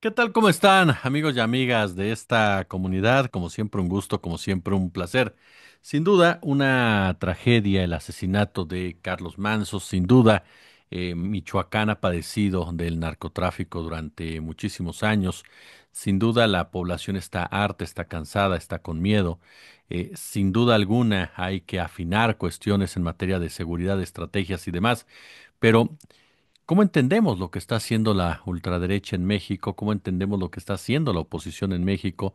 ¿Qué tal? ¿Cómo están, amigos y amigas de esta comunidad? Como siempre, un gusto, como siempre, un placer. Sin duda, una tragedia, el asesinato de Carlos Manso. Sin duda, Michoacán ha padecido del narcotráfico durante muchísimos años. Sin duda, la población está harta, está cansada, está con miedo. Sin duda alguna, hay que afinar cuestiones en materia de seguridad, estrategias y demás. Pero ¿cómo entendemos lo que está haciendo la ultraderecha en México? ¿Cómo entendemos lo que está haciendo la oposición en México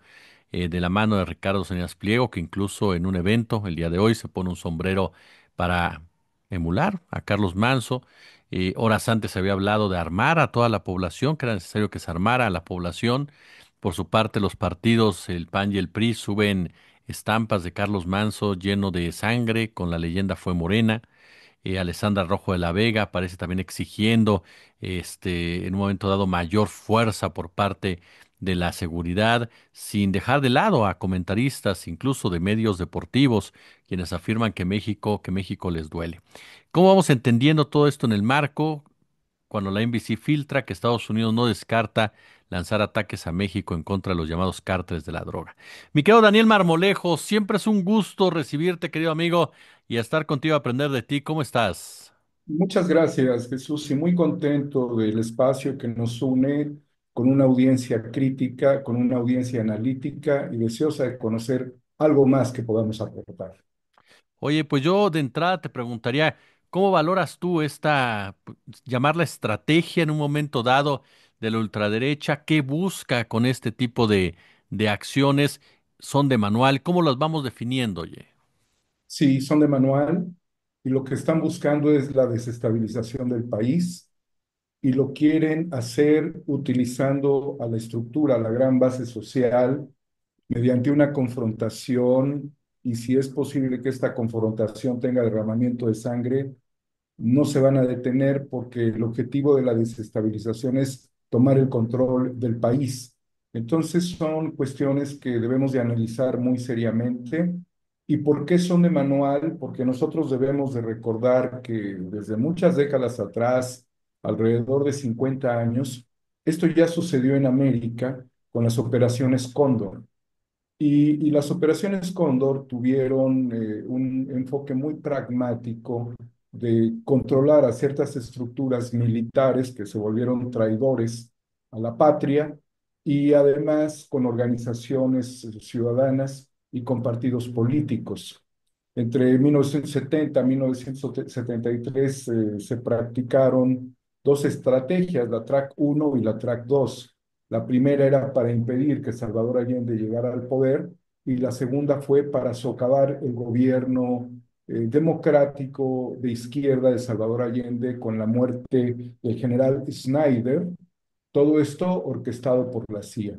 de la mano de Ricardo Salinas Pliego, que incluso en un evento el día de hoy se pone un sombrero para emular a Carlos Manso? Horas antes se había hablado de armar a toda la población, que era necesario que se armara a la población. Por su parte, los partidos, el PAN y el PRI, suben estampas de Carlos Manso lleno de sangre, con la leyenda Fue Morena. Alessandra Rojo de la Vega aparece también exigiendo en un momento dado mayor fuerza por parte de la seguridad, sin dejar de lado a comentaristas, incluso de medios deportivos, quienes afirman que México les duele. ¿Cómo vamos entendiendo todo esto en el marco cuando la NBC filtra que Estados Unidos no descarta lanzar ataques a México en contra de los llamados cárteles de la droga? Mi querido Daniel Marmolejo, siempre es un gusto recibirte, querido amigo, y estar contigo a aprender de ti. ¿Cómo estás? Muchas gracias, Jesús, y muy contento del espacio que nos une con una audiencia crítica, con una audiencia analítica y deseosa de conocer algo más que podamos aportar. Oye, pues yo de entrada te preguntaría, ¿cómo valoras tú llamarla estrategia en un momento dado de la ultraderecha? ¿Qué busca con este tipo de acciones? ¿Son de manual? ¿Cómo las vamos definiendo, oye? Sí, son de manual y lo que están buscando es la desestabilización del país y lo quieren hacer utilizando a la estructura, a la gran base social, mediante una confrontación y si es posible que esta confrontación tenga derramamiento de sangre, no se van a detener porque el objetivo de la desestabilización es tomar el control del país. Entonces son cuestiones que debemos de analizar muy seriamente. ¿Y por qué son de manual? Porque nosotros debemos de recordar que desde muchas décadas atrás, alrededor de 50 años, esto ya sucedió en América con las operaciones Cóndor. Y las operaciones Cóndor tuvieron un enfoque muy pragmático de controlar a ciertas estructuras militares que se volvieron traidores a la patria y además con organizaciones ciudadanas y con partidos políticos. Entre 1970 y 1973 se practicaron dos estrategias, la Track 1 y la Track 2. La primera era para impedir que Salvador Allende llegara al poder y la segunda fue para socavar el gobierno democrático de izquierda de Salvador Allende con la muerte del general Snyder, todo esto orquestado por la CIA.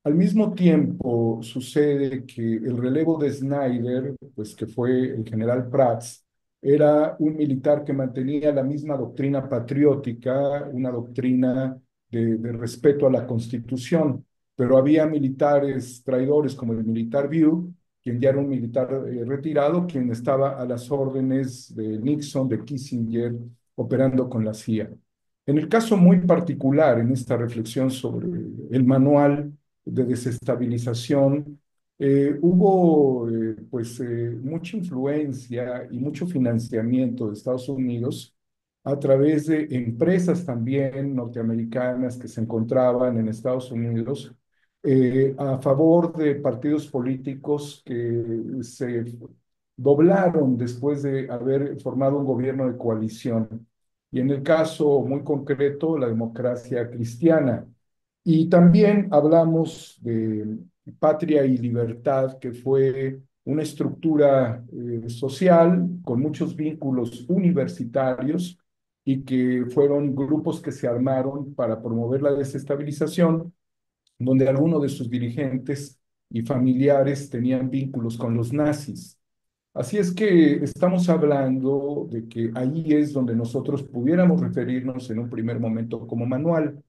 Al mismo tiempo, sucede que el relevo de Snyder, pues que fue el general Prats, era un militar que mantenía la misma doctrina patriótica, una doctrina de respeto a la Constitución, pero había militares traidores como el militar View, quien ya era un militar retirado, quien estaba a las órdenes de Nixon, de Kissinger, operando con la CIA. En el caso muy particular, en esta reflexión sobre el manual, de desestabilización, hubo mucha influencia y mucho financiamiento de Estados Unidos a través de empresas también norteamericanas que se encontraban en Estados Unidos a favor de partidos políticos que se doblaron después de haber formado un gobierno de coalición. Y en el caso muy concreto, la democracia cristiana. Y también hablamos de Patria y Libertad, que fue una estructura social con muchos vínculos universitarios y que fueron grupos que se armaron para promover la desestabilización, donde algunos de sus dirigentes y familiares tenían vínculos con los nazis. Así es que estamos hablando de que ahí es donde nosotros pudiéramos referirnos en un primer momento como manual.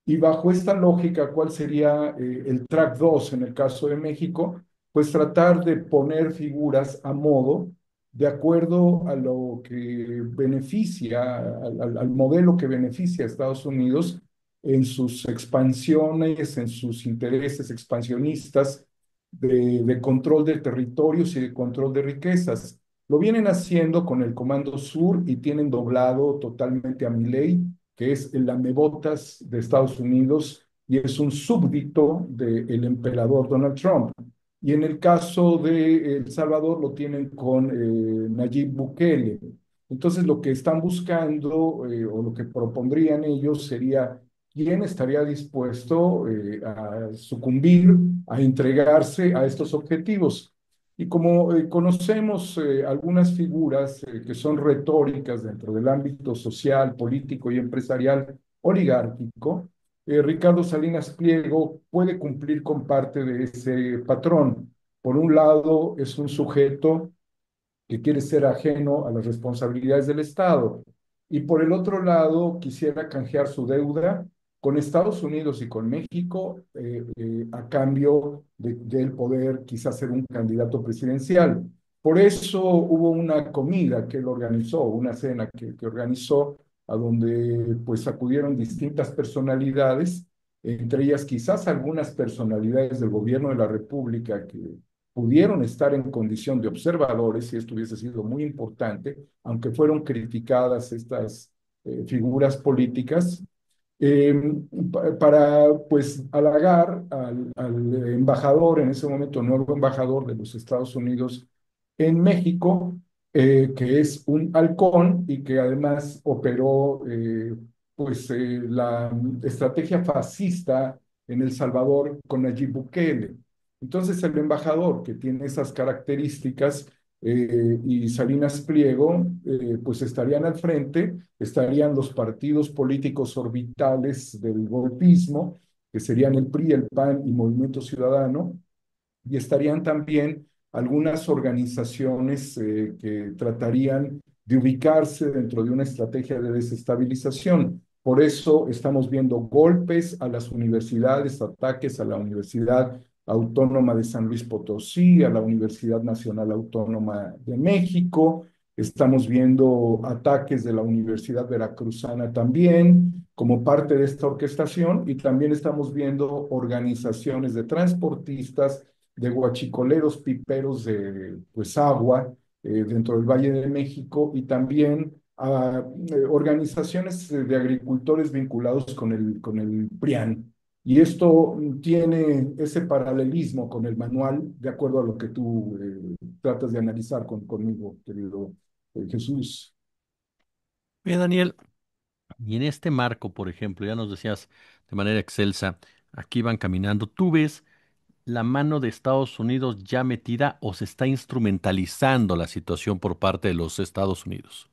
Y bajo esta lógica, ¿cuál sería el track 2 en el caso de México? Pues tratar de poner figuras a modo de acuerdo a lo que beneficia, al modelo que beneficia a Estados Unidos en sus expansiones, en sus intereses expansionistas de control de territorios y de control de riquezas. Lo vienen haciendo con el Comando Sur y tienen doblado totalmente a Milei, que es el lamebotas de Estados Unidos y es un súbdito del emperador Donald Trump. Y en el caso de El Salvador lo tienen con Nayib Bukele. Entonces lo que están buscando o lo que propondrían ellos sería quién estaría dispuesto a sucumbir, a entregarse a estos objetivos. Y como conocemos algunas figuras que son retóricas dentro del ámbito social, político y empresarial oligárquico, Ricardo Salinas Pliego puede cumplir con parte de ese patrón. Por un lado, es un sujeto que quiere ser ajeno a las responsabilidades del Estado. Y por el otro lado, quisiera canjear su deuda con Estados Unidos y con México a cambio del poder quizás ser un candidato presidencial. Por eso hubo una comida que él organizó, una cena que organizó, a donde pues acudieron distintas personalidades, entre ellas quizás algunas personalidades del gobierno de la República que pudieron estar en condición de observadores, y esto hubiese sido muy importante, aunque fueron criticadas estas figuras políticas, eh, para pues halagar al embajador, en ese momento nuevo embajador de los Estados Unidos en México, que es un halcón y que además operó pues la estrategia fascista en El Salvador con Nayib Bukele. Entonces el embajador que tiene esas características y Salinas Pliego, pues estarían al frente, estarían los partidos políticos orbitales del golpismo, que serían el PRI, el PAN y Movimiento Ciudadano, y estarían también algunas organizaciones que tratarían de ubicarse dentro de una estrategia de desestabilización. Por eso estamos viendo golpes a las universidades, ataques a la Universidad Autónoma de San Luis Potosí, a la Universidad Nacional Autónoma de México. Estamos viendo ataques de la Universidad Veracruzana también como parte de esta orquestación y también estamos viendo organizaciones de transportistas, de guachicoleros, piperos de pues agua dentro del Valle de México y también a organizaciones de agricultores vinculados con el PRIAN. Y esto tiene ese paralelismo con el manual, de acuerdo a lo que tú tratas de analizar conmigo, querido Jesús. Bien, Daniel, y en este marco, por ejemplo, ya nos decías de manera excelsa, aquí van caminando, ¿tú ves la mano de Estados Unidos ya metida o se está instrumentalizando la situación por parte de los Estados Unidos?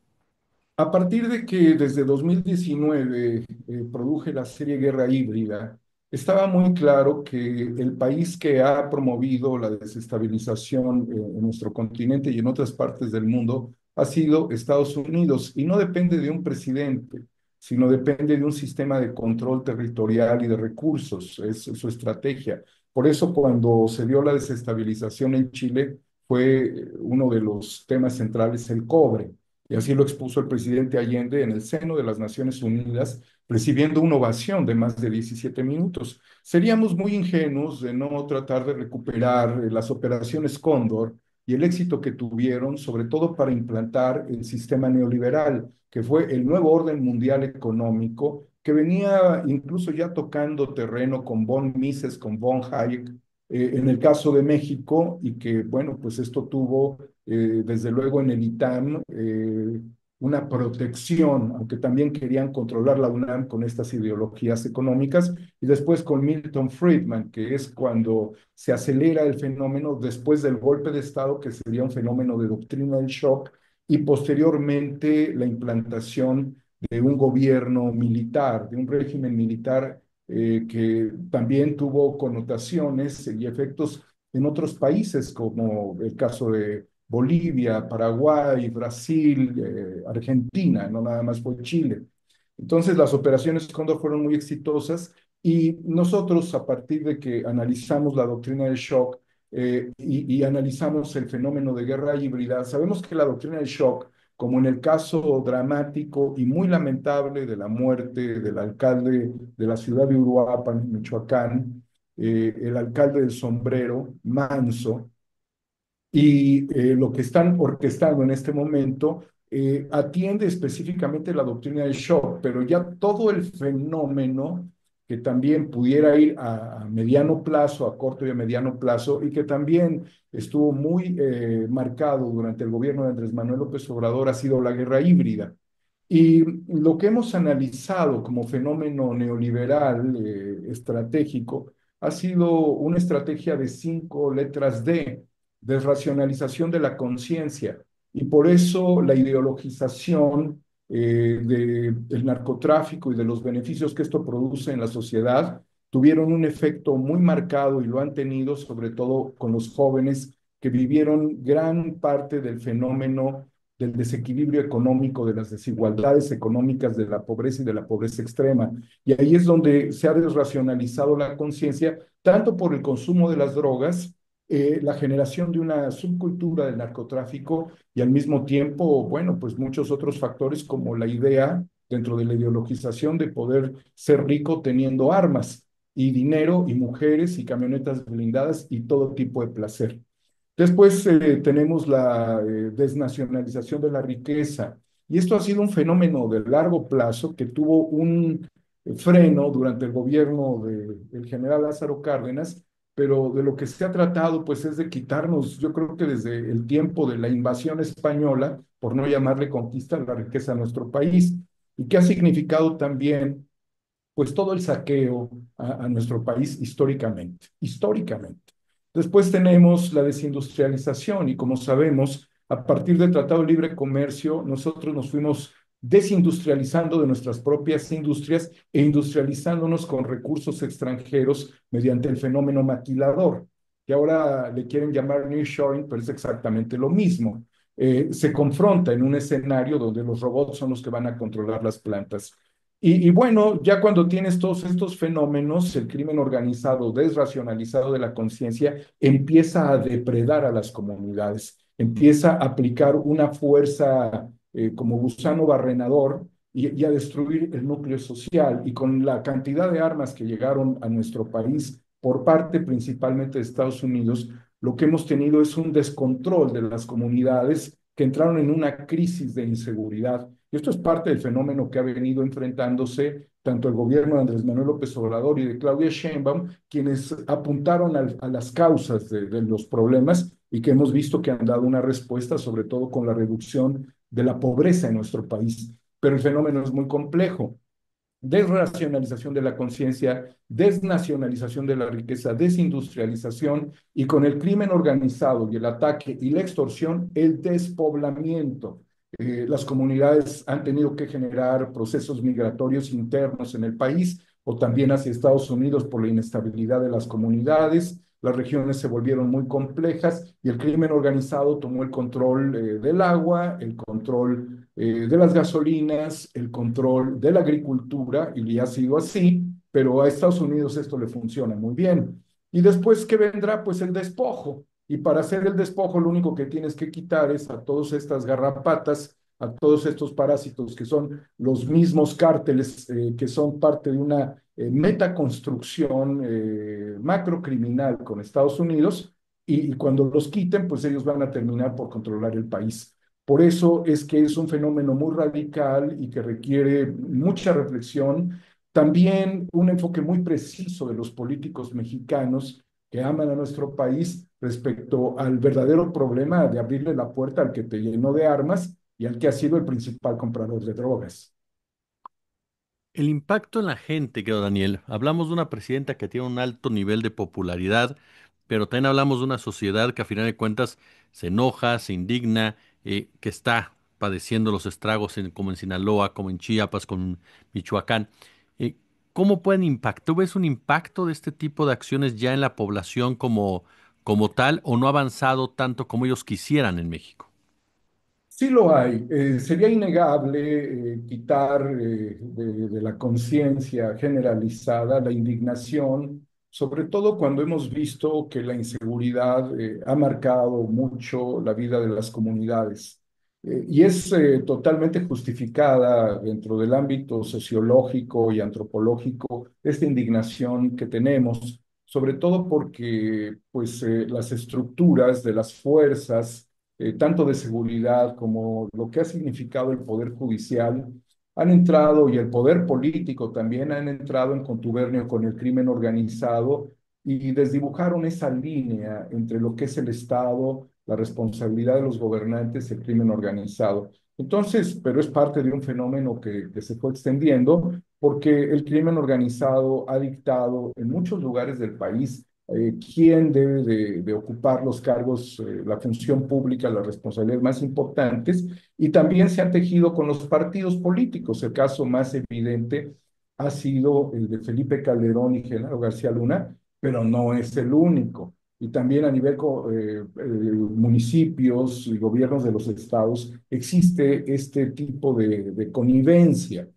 A partir de que desde 2019 produje la serie Guerra Híbrida, estaba muy claro que el país que ha promovido la desestabilización en nuestro continente y en otras partes del mundo ha sido Estados Unidos y no depende de un presidente, sino depende de un sistema de control territorial y de recursos, es su estrategia. Por eso cuando se dio la desestabilización en Chile fue uno de los temas centrales el cobre. Y así lo expuso el presidente Allende en el seno de las Naciones Unidas, recibiendo una ovación de más de 17 minutos. Seríamos muy ingenuos de no tratar de recuperar las operaciones Cóndor y el éxito que tuvieron, sobre todo para implantar el sistema neoliberal, que fue el nuevo orden mundial económico, que venía incluso ya tocando terreno con von Mises, con von Hayek, en el caso de México, y que, bueno, pues esto tuvo desde luego en el ITAM, una protección, aunque también querían controlar la UNAM con estas ideologías económicas, y después con Milton Friedman, que es cuando se acelera el fenómeno después del golpe de Estado, que sería un fenómeno de doctrina del shock, y posteriormente la implantación de un gobierno militar, de un régimen militar que también tuvo connotaciones y efectos en otros países, como el caso de Bolivia, Paraguay, Brasil, Argentina, no nada más fue Chile. Entonces las operaciones Cóndor fueron muy exitosas y nosotros a partir de que analizamos la doctrina del shock y analizamos el fenómeno de guerra híbrida, sabemos que la doctrina del shock como en el caso dramático y muy lamentable de la muerte del alcalde de la ciudad de Uruapan, Michoacán, el alcalde del Sombrero, Manso, y lo que están orquestando en este momento atiende específicamente la doctrina del shock, pero ya todo el fenómeno que también pudiera ir a mediano plazo, a corto y a mediano plazo, y que también estuvo muy marcado durante el gobierno de Andrés Manuel López Obrador, ha sido la guerra híbrida. Y lo que hemos analizado como fenómeno neoliberal estratégico ha sido una estrategia de 5 letras D: desracionalización de la conciencia. Y por eso la ideologización del narcotráfico y de los beneficios que esto produce en la sociedad tuvieron un efecto muy marcado y lo han tenido sobre todo con los jóvenes que vivieron gran parte del fenómeno del desequilibrio económico, de las desigualdades económicas, de la pobreza y de la pobreza extrema. Y ahí es donde se ha desracionalizado la conciencia, tanto por el consumo de las drogas, la generación de una subcultura del narcotráfico y al mismo tiempo, bueno, pues muchos otros factores como la idea dentro de la ideologización de poder ser rico teniendo armas y dinero y mujeres y camionetas blindadas y todo tipo de placer. Después tenemos la desnacionalización de la riqueza. Y esto ha sido un fenómeno de largo plazo que tuvo un freno durante el gobierno del general Lázaro Cárdenas, pero de lo que se ha tratado pues es de quitarnos, yo creo que desde el tiempo de la invasión española, por no llamarle conquista, la riqueza a nuestro país, y que ha significado también pues todo el saqueo a nuestro país históricamente, históricamente. Después tenemos la desindustrialización y como sabemos, a partir del Tratado de Libre Comercio, nosotros nos fuimos desindustrializando de nuestras propias industrias e industrializándonos con recursos extranjeros mediante el fenómeno maquilador, que ahora le quieren llamar nearshoring, pero es exactamente lo mismo. Se confronta en un escenario donde los robots son los que van a controlar las plantas. Y bueno, ya cuando tienes todos estos fenómenos, el crimen organizado desracionalizado de la conciencia empieza a depredar a las comunidades, empieza a aplicar una fuerza como gusano barrenador y a destruir el núcleo social. Y con la cantidad de armas que llegaron a nuestro país por parte principalmente de Estados Unidos, lo que hemos tenido es un descontrol de las comunidades que entraron en una crisis de inseguridad. Y esto es parte del fenómeno que ha venido enfrentándose tanto el gobierno de Andrés Manuel López Obrador y de Claudia Sheinbaum, quienes apuntaron a las causas de los problemas y que hemos visto que han dado una respuesta, sobre todo con la reducción de la pobreza en nuestro país. Pero el fenómeno es muy complejo: desracionalización de la conciencia, desnacionalización de la riqueza, desindustrialización y con el crimen organizado y el ataque y la extorsión, el despoblamiento. Las comunidades han tenido que generar procesos migratorios internos en el país o también hacia Estados Unidos por la inestabilidad de las comunidades. Las regiones se volvieron muy complejas y el crimen organizado tomó el control del agua, el control de las gasolinas, el control de la agricultura, y ha sido así, pero a Estados Unidos esto le funciona muy bien. Y después, ¿qué vendrá? Pues el despojo. Y para hacer el despojo, lo único que tienes que quitar es a todas estas garrapatas, a todos estos parásitos que son los mismos cárteles que son parte de una metaconstrucción macrocriminal con Estados Unidos, y cuando los quiten, pues ellos van a terminar por controlar el país. Por eso es que es un fenómeno muy radical y que requiere mucha reflexión, también un enfoque muy preciso de los políticos mexicanos que aman a nuestro país respecto al verdadero problema de abrirle la puerta al que te llenó de armas y al que ha sido el principal comprador de drogas. El impacto en la gente, querido Daniel. Hablamos de una presidenta que tiene un alto nivel de popularidad, pero también hablamos de una sociedad que a final de cuentas se enoja, se indigna, que está padeciendo los estragos como en Sinaloa, como en Chiapas, como en Michoacán. Eh, ¿Cómo pueden impactar? ¿Tú ves un impacto de este tipo de acciones ya en la población como tal o no ha avanzado tanto como ellos quisieran en México? Sí lo hay. Sería innegable quitar de la conciencia generalizada la indignación, sobre todo cuando hemos visto que la inseguridad ha marcado mucho la vida de las comunidades. Y es totalmente justificada dentro del ámbito sociológico y antropológico esta indignación que tenemos, sobre todo porque pues, las estructuras de las fuerzas, tanto de seguridad como lo que ha significado el poder judicial, han entrado, y el poder político también han entrado en contubernio con el crimen organizado y desdibujaron esa línea entre lo que es el Estado, la responsabilidad de los gobernantes, el crimen organizado. Entonces, pero es parte de un fenómeno que se fue extendiendo porque el crimen organizado ha dictado en muchos lugares del país quién debe de ocupar los cargos, la función pública, las responsabilidades más importantes, y también se ha tejido con los partidos políticos. El caso más evidente ha sido el de Felipe Calderón y Genaro García Luna, pero no es el único. Y también a nivel municipios y gobiernos de los estados existe este tipo de connivencia.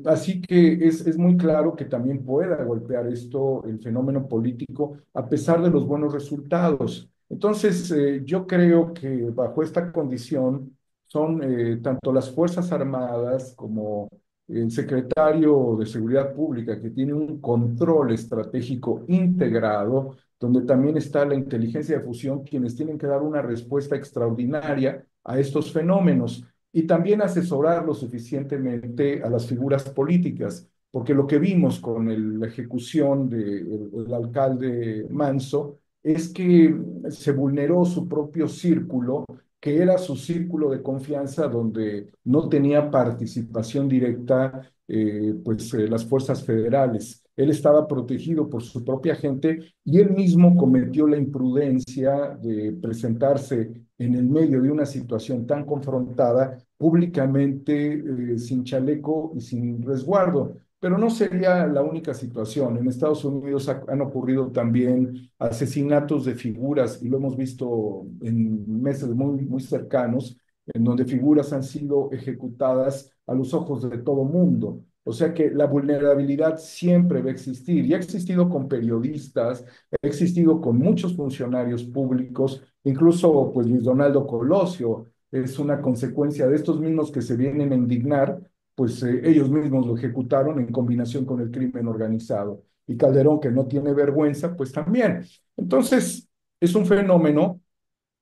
Así que es muy claro que también pueda golpear esto el fenómeno político a pesar de los buenos resultados. Entonces, yo creo que bajo esta condición son tanto las Fuerzas Armadas como el secretario de Seguridad Pública, que tiene un control estratégico integrado, donde también está la inteligencia de fusión, quienes tienen que dar una respuesta extraordinaria a estos fenómenos y también asesorar lo suficientemente a las figuras políticas, porque lo que vimos con la ejecución del alcalde Manso es que se vulneró su propio círculo, que era su círculo de confianza donde no tenía participación directa las fuerzas federales. Él estaba protegido por su propia gente y él mismo cometió la imprudencia de presentarse en el medio de una situación tan confrontada públicamente, sin chaleco y sin resguardo. Pero no sería la única situación. En Estados Unidos han ocurrido también asesinatos de figuras, y lo hemos visto en meses muy, muy cercanos, en donde figuras han sido ejecutadas a los ojos de todo mundo. O sea que la vulnerabilidad siempre va a existir y ha existido con periodistas, ha existido con muchos funcionarios públicos, incluso pues Luis Donaldo Colosio es una consecuencia de estos mismos que se vienen a indignar, pues ellos mismos lo ejecutaron en combinación con el crimen organizado. Y Calderón, que no tiene vergüenza, pues también. Entonces, es un fenómeno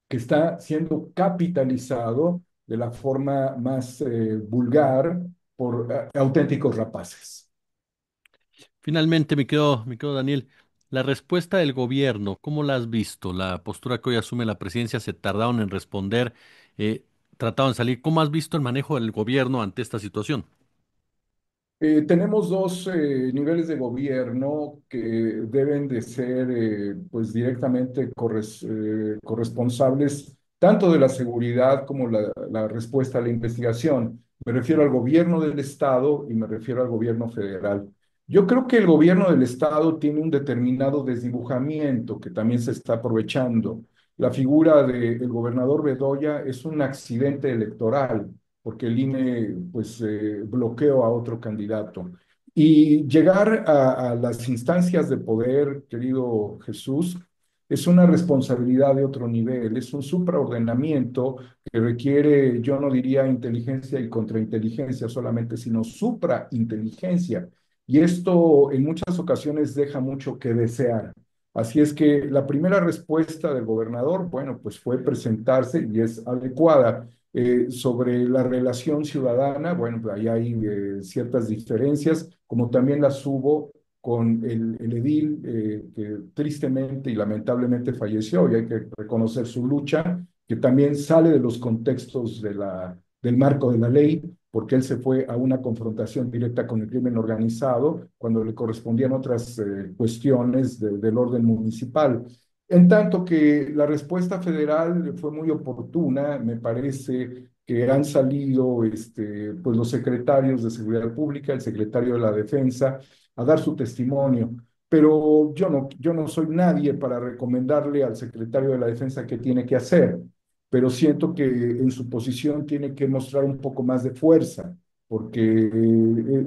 que está siendo capitalizado de la forma más vulgar por auténticos rapaces. Finalmente, mi querido Daniel, la respuesta del gobierno, ¿cómo la has visto? La postura que hoy asume la presidencia, se tardaron en responder, eh, trataron de salir. ¿Cómo has visto el manejo del gobierno ante esta situación? Tenemos dos niveles de gobierno que deben de ser pues directamente corresponsables tanto de la seguridad como la respuesta a la investigación. Me refiero al gobierno del estado y me refiero al gobierno federal. Yo creo que el gobierno del estado tiene un determinado desdibujamiento que también se está aprovechando. La figura del gobernador Bedoya es un accidente electoral porque el INE pues bloqueó a otro candidato. Y llegar a las instancias de poder, querido Jesús, es una responsabilidad de otro nivel, es un supraordenamiento que requiere, yo no diría inteligencia y contrainteligencia solamente, sino suprainteligencia. Y esto en muchas ocasiones deja mucho que desear. Así es que la primera respuesta del gobernador, bueno, pues fue presentarse y es adecuada. Sobre la relación ciudadana, bueno, pues ahí hay ciertas diferencias, como también las hubo con el edil que tristemente y lamentablemente falleció, y hay que reconocer su lucha, que también sale de los contextos del marco de la ley, porque él se fue a una confrontación directa con el crimen organizado cuando le correspondían otras cuestiones del orden municipal. En tanto que la respuesta federal fue muy oportuna, me parece que han salido pues los secretarios de Seguridad Pública, el secretario de la Defensa, a dar su testimonio. Pero yo no soy nadie para recomendarle al secretario de la Defensa qué tiene que hacer, pero siento que en su posición tiene que mostrar un poco más de fuerza. porque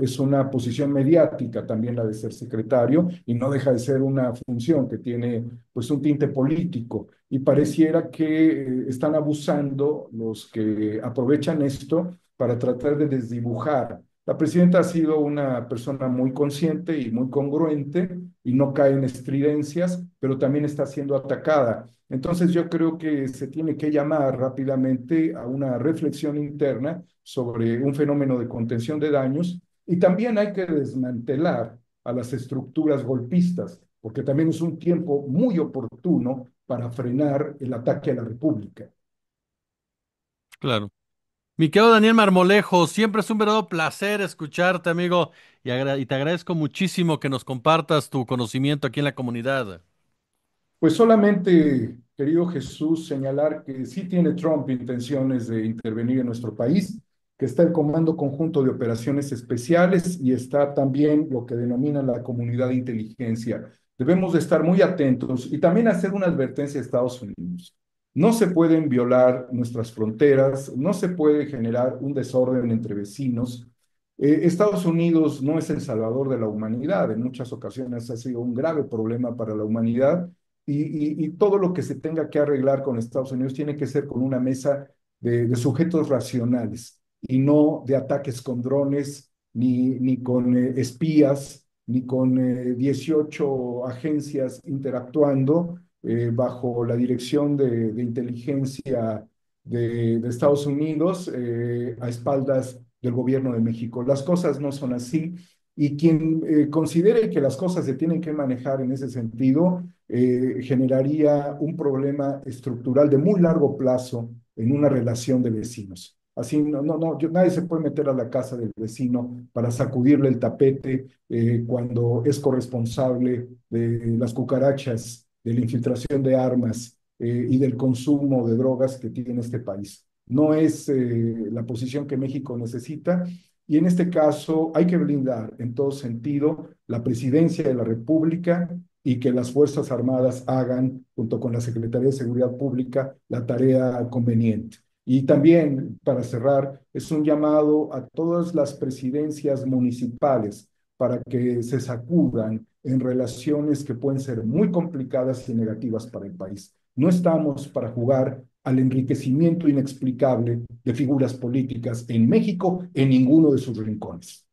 es una posición mediática también la de ser secretario y no deja de ser una función que tiene pues un tinte político y pareciera que están abusando los que aprovechan esto para tratar de desdibujar. La presidenta ha sido una persona muy consciente y muy congruente y no cae en estridencias, pero también está siendo atacada. Entonces yo creo que se tiene que llamar rápidamente a una reflexión interna sobre un fenómeno de contención de daños y también hay que desmantelar a las estructuras golpistas, porque también es un tiempo muy oportuno para frenar el ataque a la República. Claro. Mi querido Daniel Marmolejo, siempre es un verdadero placer escucharte, amigo, y te agradezco muchísimo que nos compartas tu conocimiento aquí en la comunidad. Pues solamente, querido Jesús, señalar que sí tiene Trump intenciones de intervenir en nuestro país, que está el Comando Conjunto de Operaciones Especiales y está también lo que denomina la comunidad de inteligencia. Debemos de estar muy atentos y también hacer una advertencia a Estados Unidos. No se pueden violar nuestras fronteras, no se puede generar un desorden entre vecinos. Estados Unidos no es el salvador de la humanidad, en muchas ocasiones ha sido un grave problema para la humanidad y todo lo que se tenga que arreglar con Estados Unidos tiene que ser con una mesa de sujetos racionales y no de ataques con drones, ni con espías, ni con 18 agencias interactuando bajo la dirección de inteligencia de Estados Unidos a espaldas del gobierno de México. Las cosas no son así y quien considere que las cosas se tienen que manejar en ese sentido, generaría un problema estructural de muy largo plazo en una relación de vecinos. Así, nadie se puede meter a la casa del vecino para sacudirle el tapete cuando es corresponsable de las cucarachas, de la infiltración de armas y del consumo de drogas que tiene este país. No es la posición que México necesita y en este caso hay que blindar en todo sentido la presidencia de la República y que las Fuerzas Armadas hagan, junto con la Secretaría de Seguridad Pública, la tarea conveniente. Y también, para cerrar, es un llamado a todas las presidencias municipales para que se sacudan en relaciones que pueden ser muy complicadas y negativas para el país. No estamos para jugar al enriquecimiento inexplicable de figuras políticas en México en ninguno de sus rincones.